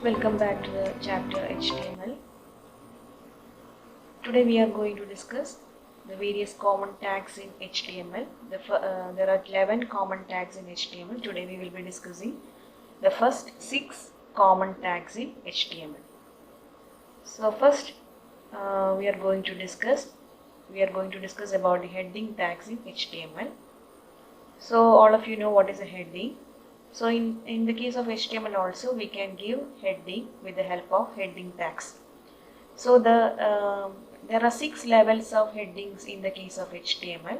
Welcome back to the chapter HTML. Today we are going to discuss the various common tags in HTML. There are 11 common tags in HTML. Today we will be discussing the first 6 common tags in HTML. So first we are going to discuss about the heading tags in HTML. So all of you know what is a heading. So in the case of HTML also we can give heading with the help of heading tags. So there are 6 levels of headings in the case of HTML.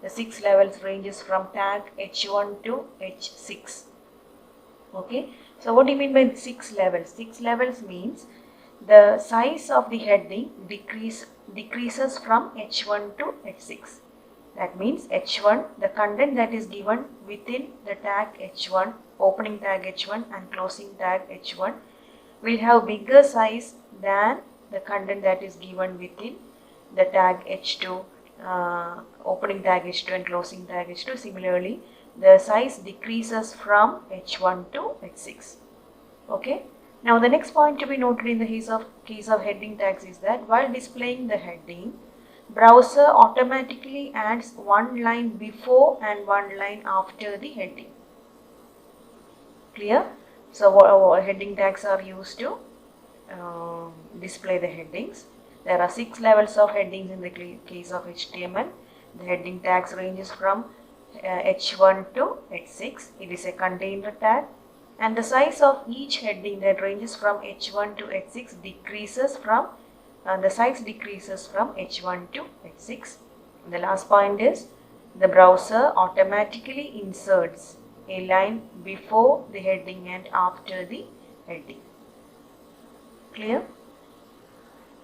The 6 levels ranges from tag H1 to H6. Okay. So what do you mean by 6 levels? 6 levels means the size of the heading decreases from H1 to H6. That means H1, the content that is given within the tag H1, opening tag H1 and closing tag H1 will have bigger size than the content that is given within the tag H2, opening tag H2 and closing tag H2. Similarly, the size decreases from H1 to H6. Okay. Now the next point to be noted in the case of heading tags is that while displaying the heading, browser automatically adds one line before and one line after the heading. Clear? So heading tags are used to display the headings. There are 6 levels of headings in the case of HTML. The heading tags ranges from H1 to H6. It is a container tag, and the size of each heading that ranges from H1 to H6 decreases from the size decreases from H1 to H6. The last point is the browser automatically inserts a line before the heading and after the heading. Clear?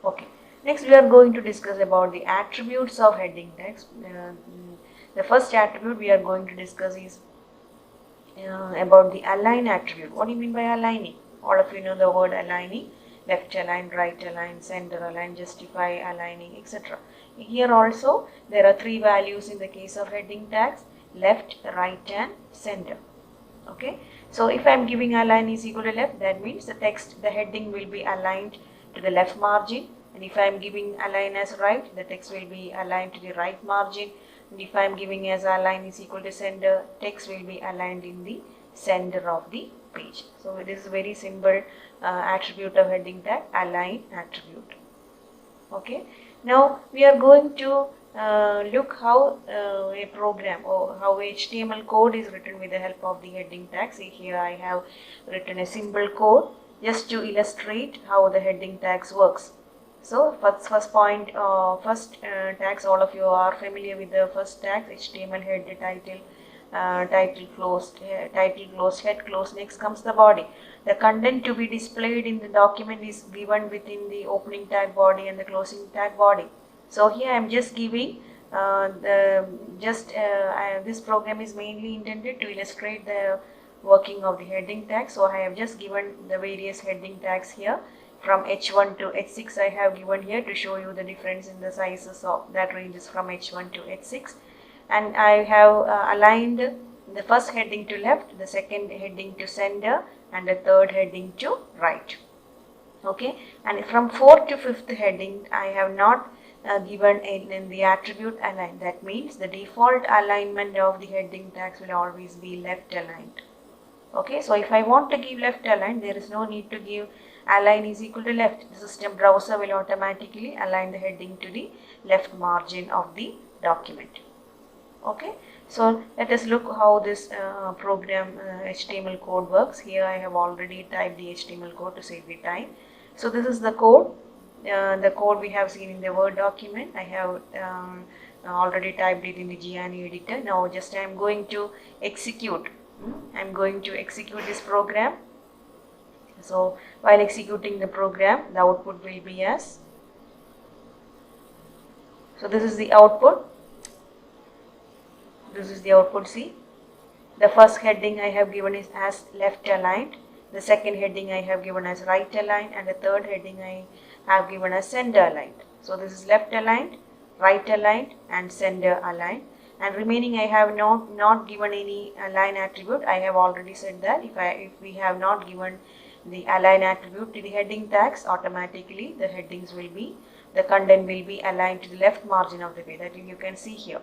Okay. Next we are going to discuss about the attributes of heading tags. The first attribute we are going to discuss is about the align attribute. What do you mean by aligning? All of you know the word aligning. Left align, right align, center align, justify aligning, etc. Here also there are 3 values in the case of heading tags: left, right and center. Okay. So if I am giving align is equal to left, that means the heading will be aligned to the left margin. And if I am giving align as right, the text will be aligned to the right margin. And if I am giving as align is equal to center, text will be aligned in the center of the page. So it is a very simple attribute of heading tag, align attribute. Okay. Now we are going to look how a program or how HTML code is written with the help of the heading tag. See, here I have written a simple code just to illustrate how the heading tags works. So first tags, all of you are familiar with the first tags: HTML head, title, title closed, head closed. Next comes the body. The content to be displayed in the document is given within the opening tag body and the closing tag body. So here I am just giving this program is mainly intended to illustrate the working of the heading tag. So I have just given the various heading tags here. From H1 to H6 I have given here to show you the difference in the sizes of that ranges from H1 to H6. And I have aligned the first heading to left, the second heading to center, and the third heading to right. Okay, and from 4th to 5th heading I have not given in the attribute align. That means the default alignment of the heading tags will always be left aligned. Okay, so if I want to give left aligned, there is no need to give align is equal to left. The system browser will automatically align the heading to the left margin of the document. Okay, so let us look how this program HTML code works. Here I have already typed the HTML code to save the time. So this is the code we have seen in the Word document. I have already typed it in the Gianni editor. Now just I am going to execute. I am going to execute this program. So while executing the program, the output will be as. So this is the output. This is the output. See, the first heading I have given is as left aligned. The second heading I have given as right aligned, and the third heading I have given as center aligned. So this is left aligned, right aligned, and center aligned. And remaining I have not given any line attribute. I have already said that if we have not given the align attribute to the heading tags, automatically the headings will be, the content will be aligned to the left margin of the page. That you can see here.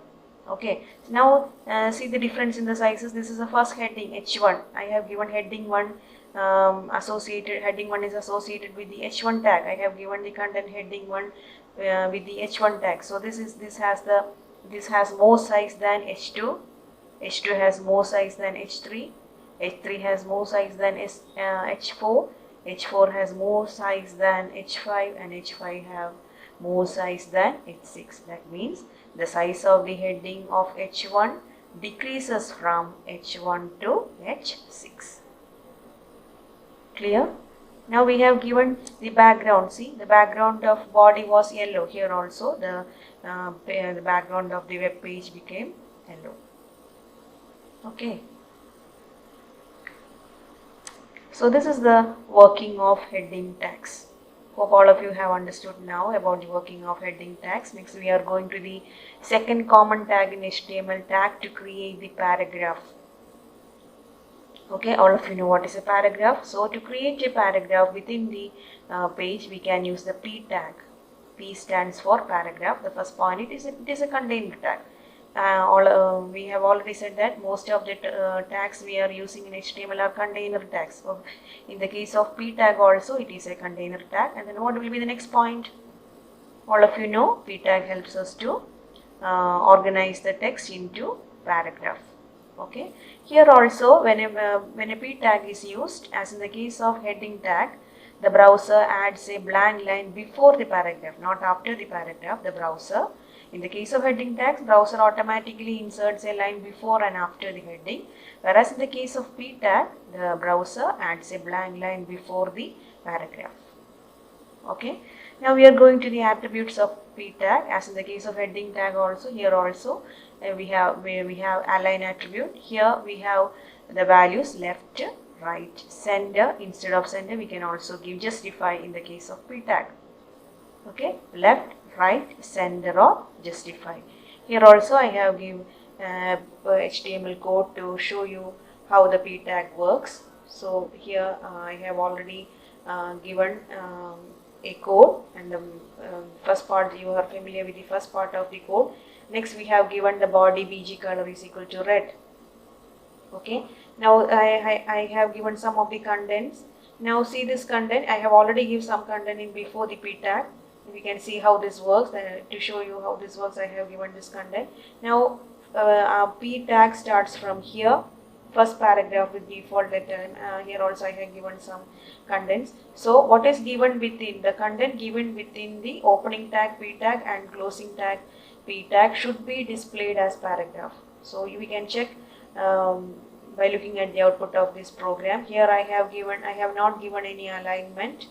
Okay, so now see the difference in the sizes. This is the first heading, H1. I have given heading 1 associated, heading 1 is associated with the H1 tag. I have given the content heading 1 with the H1 tag. So this has more size than H2. H2 has more size than H3. H3 has more size than H4. H4 has more size than H5, and H5 have more size than H6. That means the size of the heading of H1 decreases from H1 to H6. Clear? Now we have given the background. See, the background of body was yellow. Here also the background of the web page became yellow. Okay. So this is the working of heading tags. Hope all of you have understood now about the working of heading tags. Next we are going to the second common tag in HTML, tag to create the paragraph. Okay, all of you know what is a paragraph. So to create a paragraph within the page, we can use the P tag. P stands for paragraph. The first point, it is a container tag. We have already said that most of the tags we are using in HTML are container tags. So in the case of P tag also, it is a container tag. And then what will be the next point? All of you know P tag helps us to organize the text into paragraph. Okay. Here also, when a P tag is used, as in the case of heading tag, the browser adds a blank line before the paragraph, not after the paragraph. The browser, in the case of heading tags, browser automatically inserts a line before and after the heading, whereas in the case of P tag, the browser adds a blank line before the paragraph. Okay. Now we are going to the attributes of P tag. As in the case of heading tag also, here also we have align attribute. Here we have the values left, right, center. Instead of center, we can also give justify in the case of P tag. Okay, left, right, center, or justify. Here also I have give HTML code to show you how the P tag works. So here I have already given a code, and the first part, you are familiar with the first part of the code. Next we have given the body BG color is equal to red. Okay, now I have given some of the contents. Now see this content, I have already given some content in before the P tag. We can see how this works. To show you how this works, I have given this content. Now our P tag starts from here, first paragraph with default letter. Here also I have given some contents. So what is given within the content given within the opening tag P tag and closing tag P tag should be displayed as paragraph. So we can check by looking at the output of this program. Here I have not given any alignment.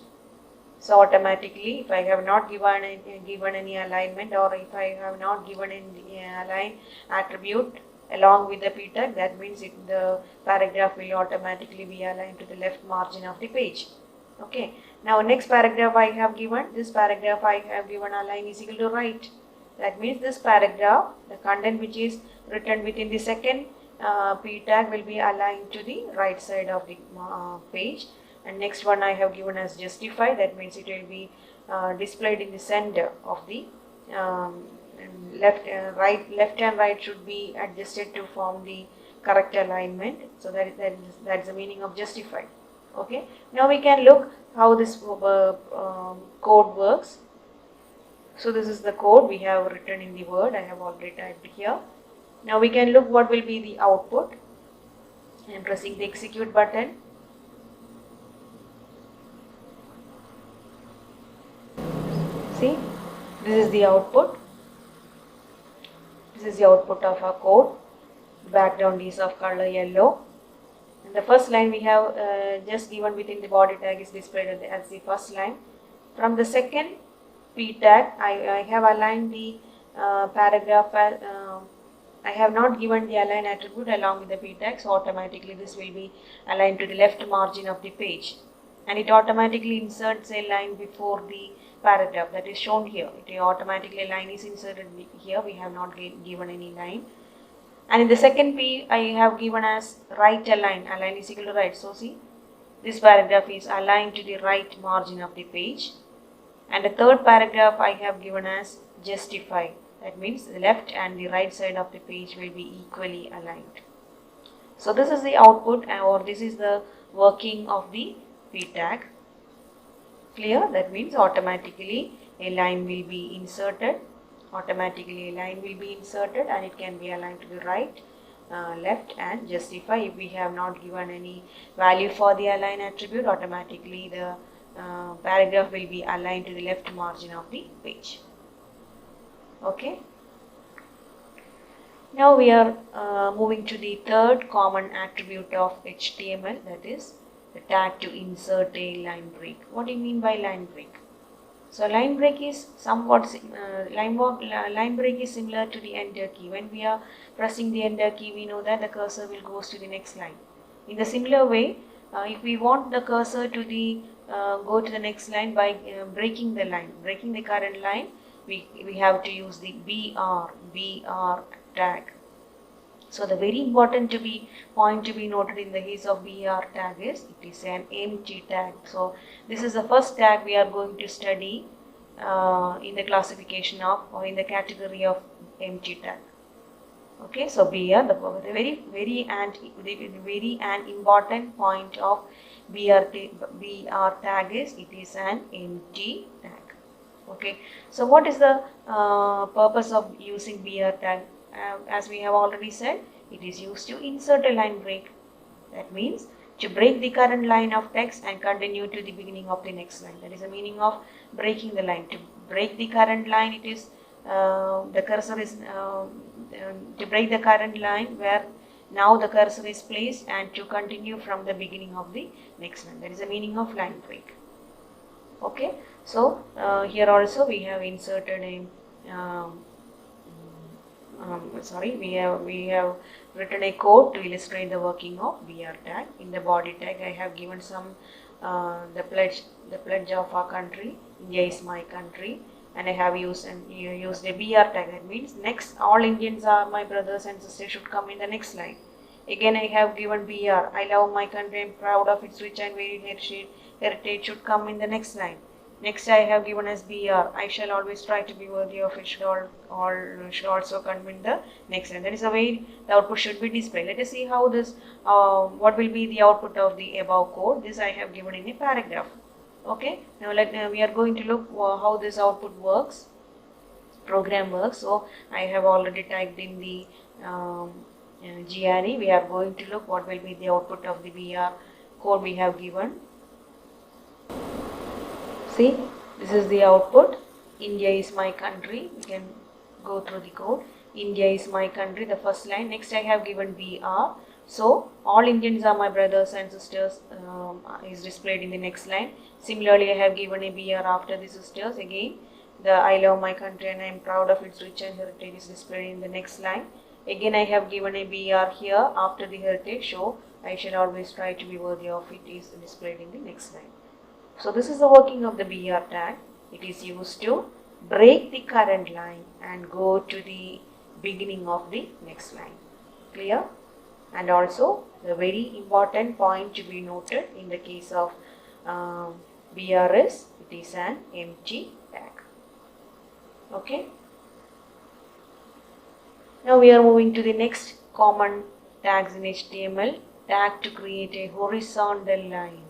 So automatically, if I have not given any alignment, or if I have not given any align attribute along with the P tag, that means the paragraph will automatically be aligned to the left margin of the page. Okay. Now next paragraph I have given, this paragraph I have given align is equal to right. That means this paragraph, the content which is written within the second P tag will be aligned to the right side of the page. And next one I have given as justify. That means it will be displayed in the center of the left and right should be adjusted to form the correct alignment. So that's the meaning of justify. Okay. Now we can look how this code works. So this is the code we have written in the Word. I have already typed here. Now we can look what will be the output. I am pressing the execute button. See, this is the output. This is the output of our code. Background is of color yellow. And the first line we have just given within the body tag is displayed as the first line. From the second P tag, I have aligned the paragraph. I have not given the align attribute along with the P tag, so automatically this will be aligned to the left margin of the page. And it automatically inserts a line before the paragraph that is shown here. It automatically a line is inserted here. We have not given any line. And in the second P, I have given as right align. Align is equal to right. So see, this paragraph is aligned to the right margin of the page. And the third paragraph I have given as justify. That means the left and the right side of the page will be equally aligned. So this is the output, or this is the working of the p tag. Clear? That means automatically a line will be inserted. Automatically a line will be inserted and it can be aligned to the right, left, and justify. If we have not given any value for the align attribute, automatically the paragraph will be aligned to the left margin of the page. Okay. Now we are moving to the third common attribute of HTML, that is the tag to insert a line break. What do you mean by line break? So line break is somewhat line break is similar to the enter key. When we are pressing the enter key, we know that the cursor will go to the next line. In the similar way, if we want the cursor to the go to the next line by breaking the current line, we have to use the BR tag. So the very important point to be noted in the case of BR tag is it is an empty tag. So this is the first tag we are going to study in the classification of, or in the category of, empty tag. Okay, so BR, the very and important point of BR tag is it is an empty tag. Okay, so what is the purpose of using BR tag? As we have already said, it is used to insert a line break. That means to break the current line of text and continue to the beginning of the next line. That is the meaning of breaking the line. To break the current line, it is the cursor is to break the current line where now the cursor is placed, and to continue from the beginning of the next line. That is the meaning of line break. Okay, so here also we have inserted a we have written a code to illustrate the working of BR tag. In the body tag, I have given some the pledge of our country. India is my country, and I have used a BR tag. That means next, all Indians are my brothers and sisters should come in the next line. Again, I have given BR. I love my country. I am proud of its rich and varied heritage should come in the next line. Next, I have given as BR. I shall always try to be worthy of it. Should also come in the next line. That is the way the output should be displayed. Let us see how this. What will be the output of the above code? This I have given in a paragraph. Okay. Now we are going to look how this output works. Program works. So I have already typed in the GRE. We are going to look what will be the output of the BR code we have given. See, this is the output. India is my country. We can go through the code. India is my country, the first line. Next, I have given BR. So, all Indians are my brothers and sisters is displayed in the next line. Similarly, I have given a BR after the sisters. Again, the I love my country and I am proud of its rich and heritage is displayed in the next line. Again, I have given a BR here after the heritage. So, I shall always try to be worthy of it is displayed in the next line. So this is the working of the BR tag. It is used to break the current line and go to the beginning of the next line. Clear? And also the very important point to be noted in the case of BR is it is an empty tag. Okay. Now we are moving to the next common tags in HTML. Tag to create a horizontal line.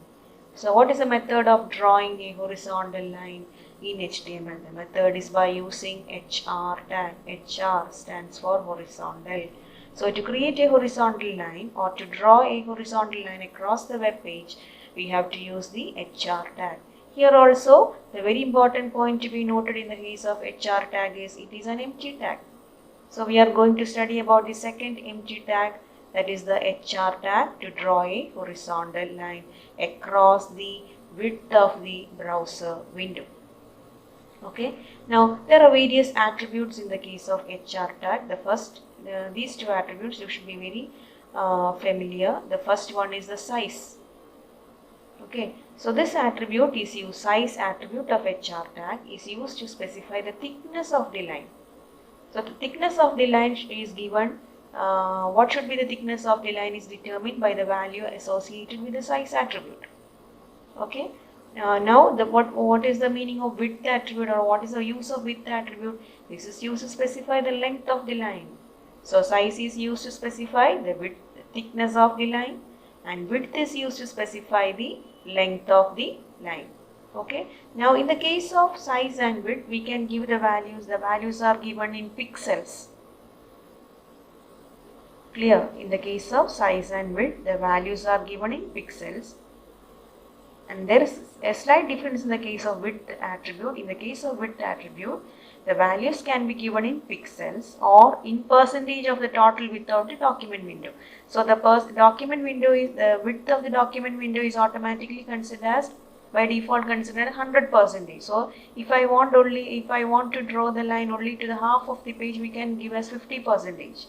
So what is the method of drawing a horizontal line in HTML? The method is by using HR tag. HR stands for horizontal. So to create a horizontal line or to draw a horizontal line across the web page, we have to use the HR tag. Here also, the very important point to be noted in the case of HR tag is it is an empty tag. So we are going to study about the second empty tag, that is the HR tag, to draw a horizontal line across the width of the browser window. Okay. Now there are various attributes in the case of HR tag. The first, these two attributes you should be very familiar. The first one is the size. Okay. So this attribute is used, size attribute of HR tag is used to specify the thickness of the line. So the thickness of the line is given. What should be the thickness of the line is determined by the value associated with the size attribute. Okay. Now what is the meaning of width attribute, or what is the use of width attribute? This is used to specify the length of the line. So size is used to specify the width, thickness of the line, and width is used to specify the length of the line. Okay. Now in the case of size and width, we can give the values. The values are given in pixels. Clear? In the case of size and width, the values are given in pixels. And there is a slight difference in the case of width attribute. In the case of width attribute, the values can be given in pixels or in percentage of the total width of the document window. So the document window is, the width of the document window is automatically considered as, by default, considered 100%. So if I want to draw the line only to the half of the page, we can give as 50%.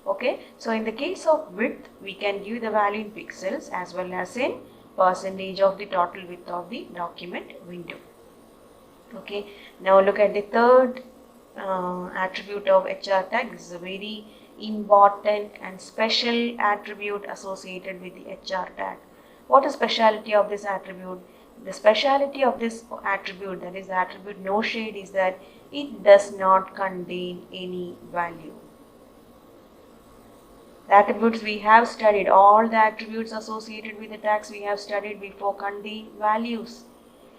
Okay. So in the case of width, we can give the value in pixels as well as in percentage of the total width of the document window. Okay, now look at the third attribute of HR tag. This is a very important and special attribute associated with the HR tag. What is speciality of this attribute? The speciality of this attribute, that is the attribute no shade, is that it does not contain any value. The attributes we have studied, all the attributes associated with the tags we have studied before contain values.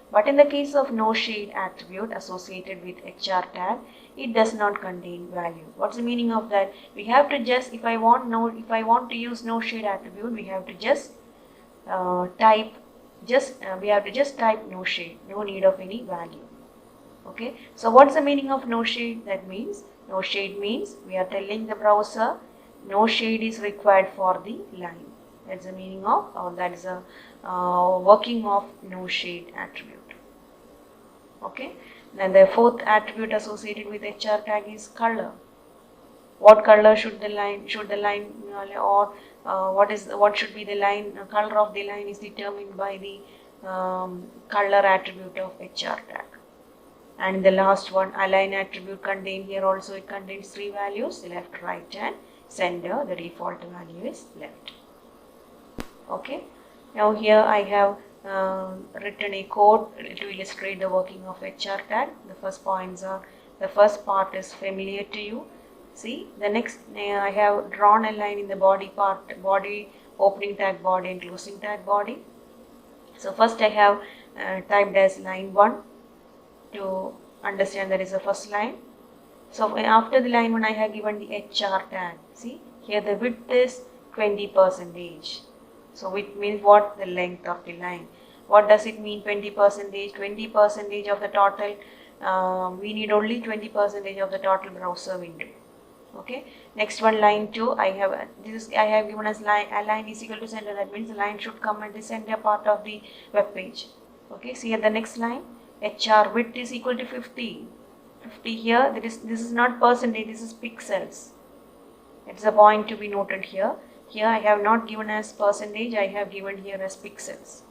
But in the case of no shade attribute associated with HR tag, it does not contain value. What's the meaning of that? We have to just, if I want to use no shade attribute, we have to just type no shade, no need of any value. Okay. So what's the meaning of no shade? That means no shade means we are telling the browser no shade is required for the line. That's the meaning of, or that is a working of no shade attribute. Okay. Then the fourth attribute associated with HR tag is color. What color should the line or what should be the line color of the line is determined by the color attribute of HR tag. And the last one, align attribute, contain here also, it contains three values: left, right, and center. The default value is left. Okay. Now here I have written a code to illustrate the working of HR tag. The first part is familiar to you. See, the next I have drawn a line in the body part, body, opening tag body and closing tag body. So first I have typed as line 1 to understand that is the first line. So after the line 1, I have given the HR tag. See, here the width is 20%. So it means what? The length of the line. What does it mean 20%? 20% of the total, we need only 20% of the total browser window. Okay. Next one, line 2, I have given as line is equal to center. That means the line should come at the center part of the web page. Okay. See at the next line, HR width is equal to 50. 50 here, this is not percentage, this is pixels. It's a point to be noted here. Here I have not given as percentage, I have given here as pixels.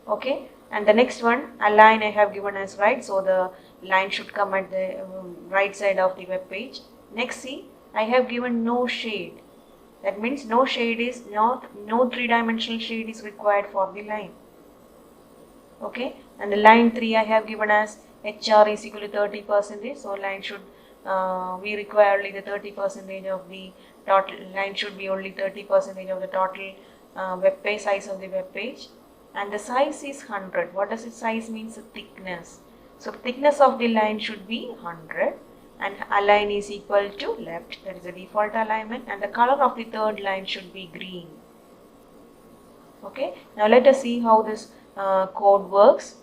Okay, and the next one, align, I have given as right, so the line should come at the right side of the web page. Next, see, I have given no shade. That means no shade is no three-dimensional shade is required for the line. Okay, and the line 3 I have given as HR is equal to 30%. So line should we require only the 30% of the total. Line should be only 30% of the total web page size of the web page. And the size is 100. What does it size means? Thickness. So thickness of the line should be 100. And align is equal to left. That is the default alignment. And the color of the third line should be green. Okay. Now let us see how this code works.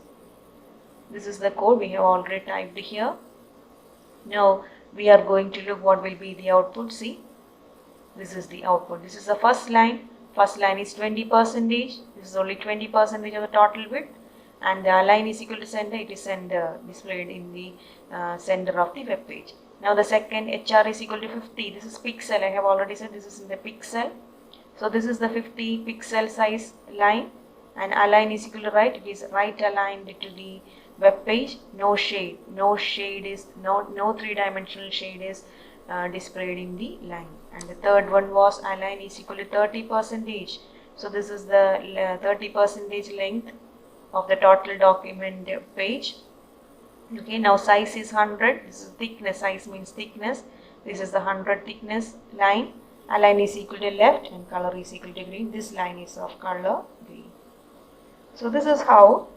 This is the code we have already typed here. Now we are going to look what will be the output. See, this is the output. This is the first line. First line is 20%. This is only 20% of the total width. And the align is equal to center. It is center, displayed in the center of the web page. Now the second, HR is equal to 50. This is pixel. I have already said this is in the pixel. So this is the 50 pixel size line. And align is equal to right. It is right aligned to the web page. No shade. No three-dimensional shade is displayed in the line. And the third one was align is equal to 30%. So this is the 30% length of the total document page. Okay, now size is 100. This is thickness. Size means thickness. This is the 100 thickness line. Align is equal to left and color is equal to green. This line is of color green. So this is how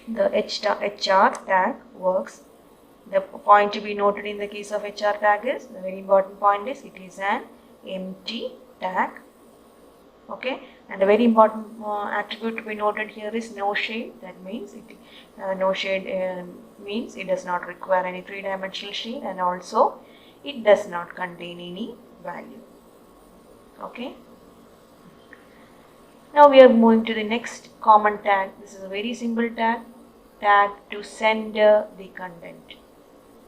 the HR tag works. The point to be noted in the case of HR tag is, the very important point is, it is an empty tag. Okay, and the very important attribute to be noted here is no shade. That means no shade means it does not require any three-dimensional shade, and also it does not contain any value. Okay. Now we are moving to the next common tag. This is a very simple tag to send the content.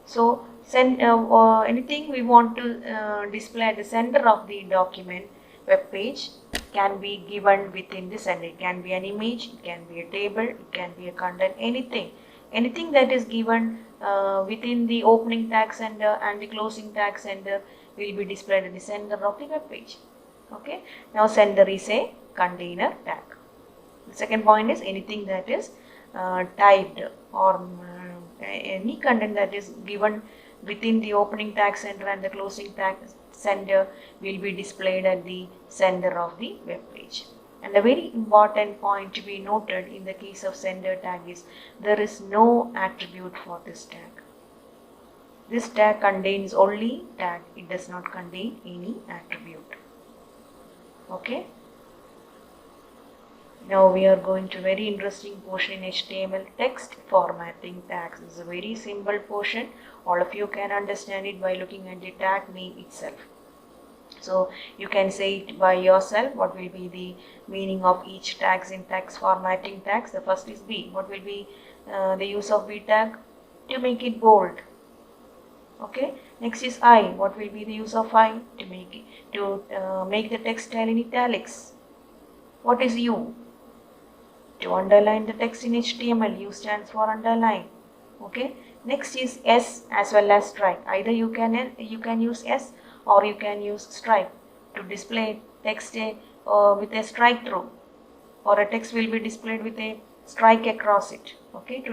So send anything we want to display at the center of the document web page can be given within the sender. It can be an image, it can be a table, it can be a content, anything that is given within the opening tag sender and the closing tag sender will be displayed at the center of the web page. Okay, now sender is a container tag. The second point is anything that is typed or any content that is given within the opening tag sender and the closing tag sender will be displayed at the center of the web page. And a very important point to be noted in the case of sender tag is there is no attribute for this tag. This tag contains only tag, it does not contain any attribute. Okay. Now we are going to a very interesting portion in HTML, text formatting tags. This is a very simple portion. All of you can understand it by looking at the tag name itself. So you can say it by yourself. What will be the meaning of each tags in text formatting tags? The first is B. What will be the use of B tag? To make it bold. Okay. Next is I. What will be the use of I? To make the text style in italics. What is U? To underline the text in HTML, U stands for underline. Okay. Next is S as well as strike. Either you can use S or you can use strike to display text with a strike through, or a text will be displayed with a strike across it. Okay.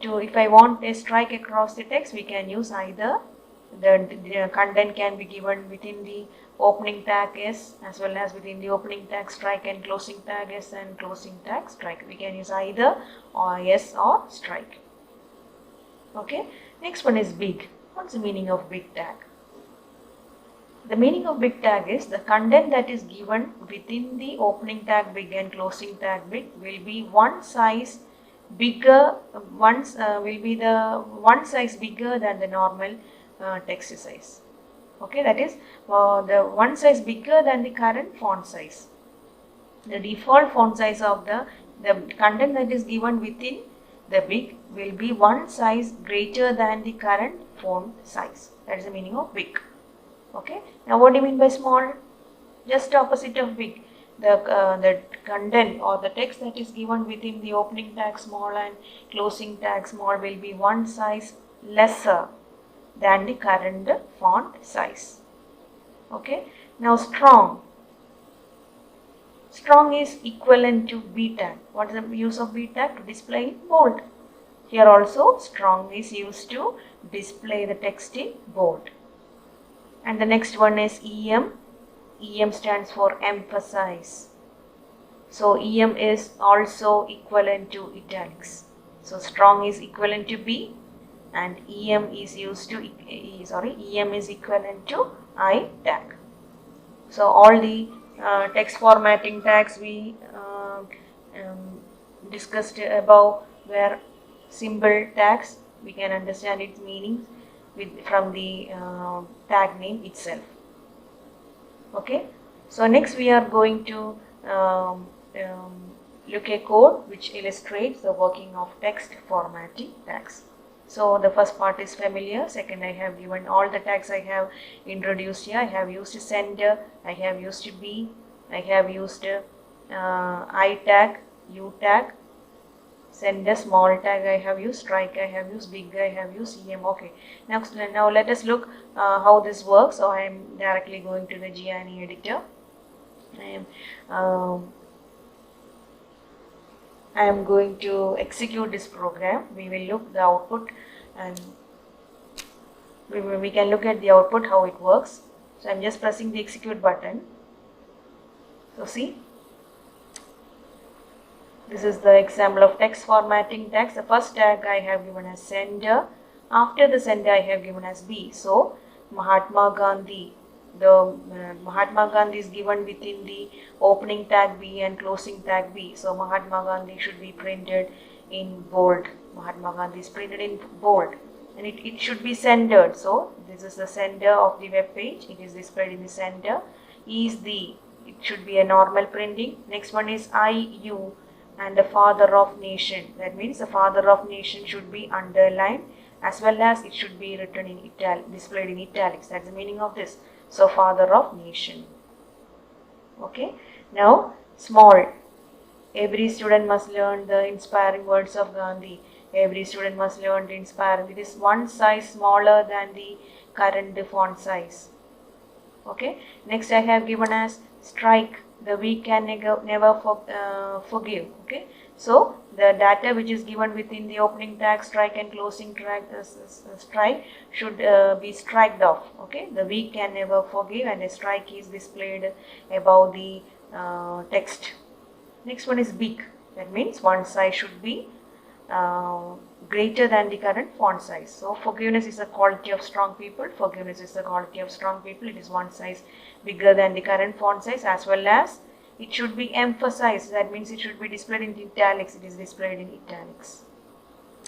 If I want a strike across the text, we can use either the content can be given within the opening tag S as well as within the opening tag strike and closing tag S and closing tag strike. We can use either or S or strike. Okay. Next one is big. What's the meaning of big tag? The meaning of big tag is the content that is given within the opening tag big and closing tag big will be one size bigger. Will be the one size bigger than the normal text size. Okay, that is the one size bigger than the current font size. The default font size of the content that is given within the big will be one size greater than the current font size. That is the meaning of big. Okay. Now, what do you mean by small? Just opposite of big. The content or the text that is given within the opening tag small and closing tag small will be one size lesser than the current font size. Okay. Now strong. Strong is equivalent to B tag. What is the use of B tag? To display in bold. Here also strong is used to display the text in bold. And the next one is EM. EM stands for emphasize. So EM is also equivalent to italics. So strong is equivalent to B. And EM is EM is equivalent to I tag. So all the text formatting tags we discussed above were symbol tags. We can understand its meanings from the tag name itself. Okay. So next we are going to look at code which illustrates the working of text formatting tags. So the first part is familiar. Second, I have given all the tags I have introduced here. I have used sender, I have used B, I have used I tag, U tag, sender, small tag I have used, strike I have used, big I have used, EM. Okay. Now let us look how this works. So I am directly going to the Gianni editor. I am I am going to execute this program. We will look the output and we can look at the output how it works. So I am just pressing the execute button. So see, this is the example of text formatting tags. The first tag I have given as sender. After the sender I have given as B. So Mahatma Gandhi. The Mahatma Gandhi is given within the opening tag B and closing tag B. So Mahatma Gandhi should be printed in bold. Mahatma Gandhi is printed in bold. And it should be centered. So this is the center of the web page. It is displayed in the center. E is the. It should be a normal printing. Next one is IU and the father of nation. That means the father of nation should be underlined as well as it should be written in displayed in italics. That's the meaning of this. So father of nation. Okay. Now small. Every student must learn the inspiring words of Gandhi. Every student must learn the inspiring. It is one size smaller than the current font size. Okay. Next I have given as strike. The weak can never forgive. Okay. So the data which is given within the opening tag, strike and closing tag strike should be striked off. Okay. The weak can never forgive and a strike is displayed above the text. Next one is big. That means one size should be greater than the current font size. So forgiveness is a quality of strong people. Forgiveness is the quality of strong people. It is one size bigger than the current font size, as well as it should be emphasized. That means it should be displayed in italics. It is displayed in italics.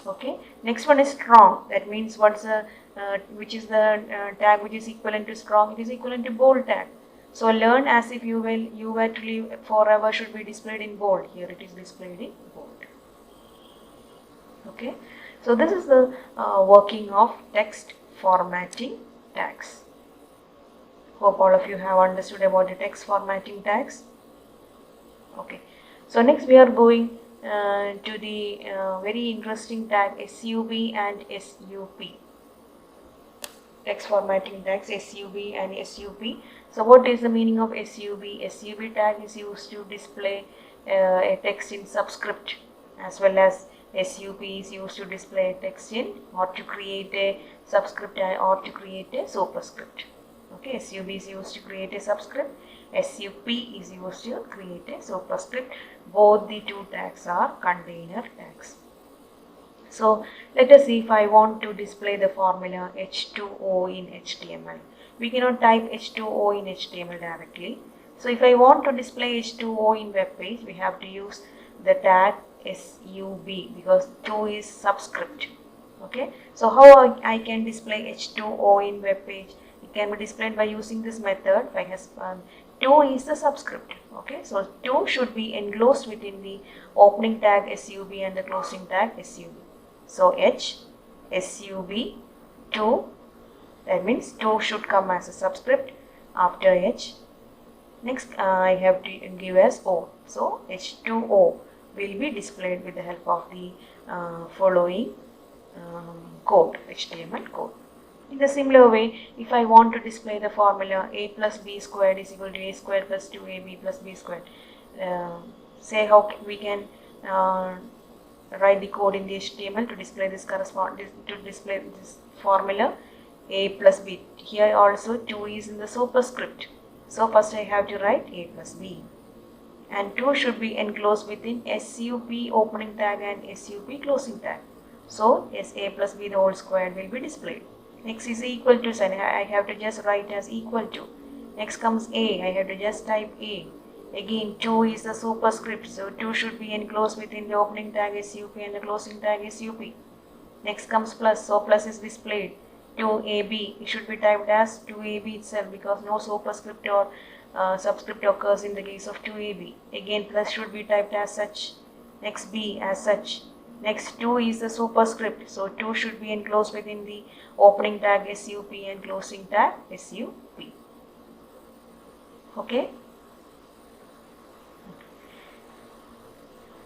Okay. Next one is strong. That means which is the tag which is equivalent to strong. It is equivalent to bold tag. So learn as if you were to live forever should be displayed in bold. Here it is displayed in bold. Okay. So this is the working of text formatting tags. Hope all of you have understood about the text formatting tags. Okay. So next we are going to the very interesting tag SUB and SUP. Text formatting tags SUB and SUP. So what is the meaning of SUB? SUB tag is used to display a text in subscript, as well as SUP is used to display text in or to create a subscript or to create a superscript. Okay, SUB is used to create a subscript. SUP is used to create a superscript. Both the two tags are container tags. So let us see if I want to display the formula H2O in HTML. We cannot type H2O in HTML directly. So if I want to display H2O in web page, we have to use the tag SUB because 2 is subscript. Okay. So how I can display H2O in web page? It can be displayed by using this method. 2 is the subscript. Okay. So 2 should be enclosed within the opening tag SUB and the closing tag SUB. So H, SUB, 2. That means 2 should come as a subscript after H. Next I have to give as O. So H2O will be displayed with the help of the following code, HTML code. In the similar way, if I want to display the formula A plus B squared is equal to A squared plus 2AB plus B squared, say how we can write the code in the HTML to display this formula A plus B. Here also 2 is in the superscript. So first I have to write A plus B. And 2 should be enclosed within SUP opening tag and SUP closing tag. So A plus B the whole squared will be displayed. Next is equal to sign. I have to just write as equal to. Next comes A. I have to just type A. Again 2 is the superscript. So 2 should be enclosed within the opening tag SUP and the closing tag SUP. Next comes plus. So plus is displayed. 2AB. It should be typed as 2AB itself because no superscript or subscript occurs in the case of 2AB. Again plus should be typed as such. Next B as such. Next 2 is the superscript. So 2 should be enclosed within the opening tag SUP and closing tag SUP. Okay.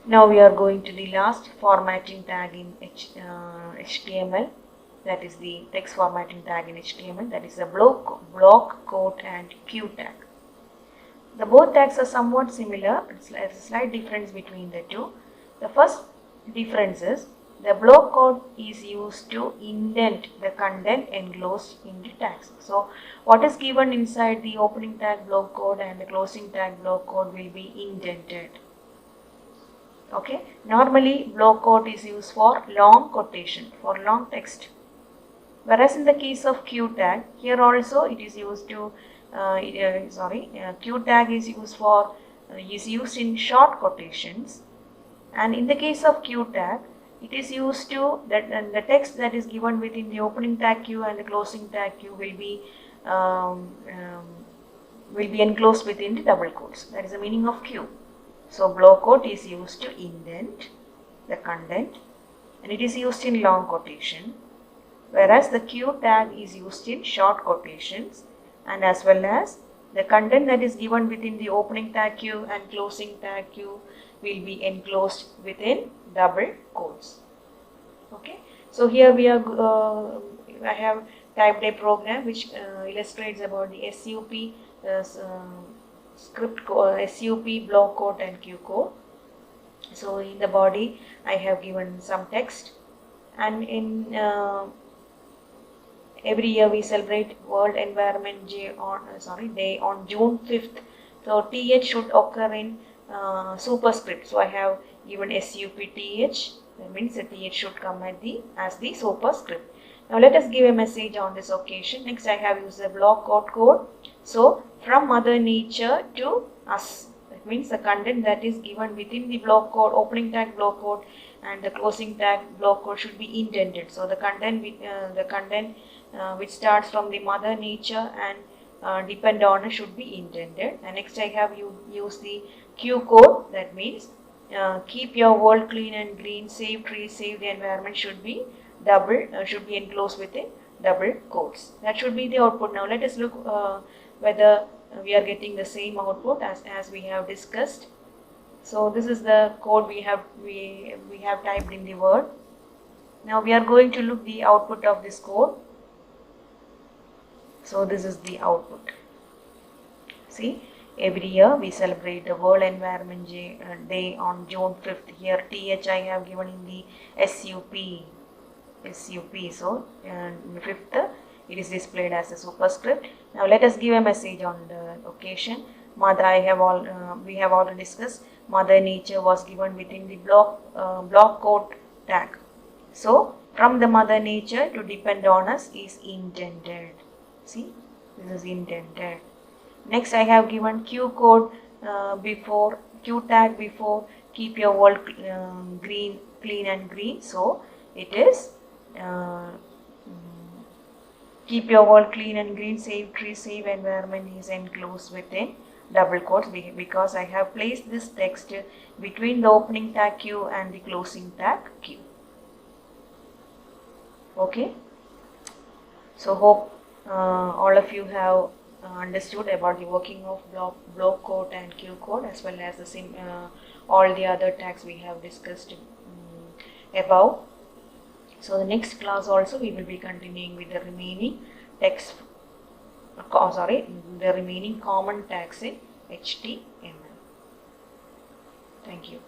Now we are going to the last formatting tag in HTML. That is the text formatting tag in HTML. That is the block quote and Q tag. The both tags are somewhat similar. There's a slight difference between the two. The first difference is the block code is used to indent the content enclosed in the tags. So what is given inside the opening tag block code and the closing tag block code will be indented. Okay, normally block code is used for long quotation, for long text. Whereas in the case of Q tag, here also it is used to, Q tag is used for, is used in short quotations. And in the case of Q tag, it is used to, the text that is given within the opening tag Q and the closing tag Q will be enclosed within the double quotes. That is the meaning of Q. So block quote is used to indent the content and it is used in long quotation, whereas the Q tag is used in short quotations, and as well as the content that is given within the opening tag Q and closing tag Q will be enclosed within double quotes. Okay, so here we are, I have typed a program which illustrates about the SUP script SUP block code and Q code. So in the body I have given some text, and in every year we celebrate World Environment Day on June 5th. So TH should occur in superscript. So I have given SUPTH. That means the TH should come as the superscript. Now let us give a message on this occasion. Next I have used the block code. So from Mother Nature to us. That means the content that is given within the block code, opening tag block code and the closing tag block code should be indented. So the content which starts from the Mother Nature and depend on should be indented. And next I have used the Q code. That means keep your world clean and green, save trees, save the environment should be enclosed within double quotes. That should be the output. Now let us look whether we are getting the same output as we have discussed. So this is the code we have typed in the Word. Now we are going to look the output of this code. So this is the output. See, every year we celebrate the World Environment Day on June 5th. Here TH I have given in the SUP. So 5th it is displayed as a superscript. Now let us give a message on the occasion. We have already discussed Mother Nature was given within the block code tag. So from the Mother Nature to depend on us is indented. See, this is indented. Next I have given Q code before Q tag before keep your world clean and green. So it is keep your world clean and green, save trees, save environment is enclosed within double quotes because I have placed this text between the opening tag Q and the closing tag Q. Okay, so hope all of you have understood about the working of block code and Q code, as well as all the other tags we have discussed above. So the next class also we will be continuing with the remaining the remaining common tags in HTML. Thank you.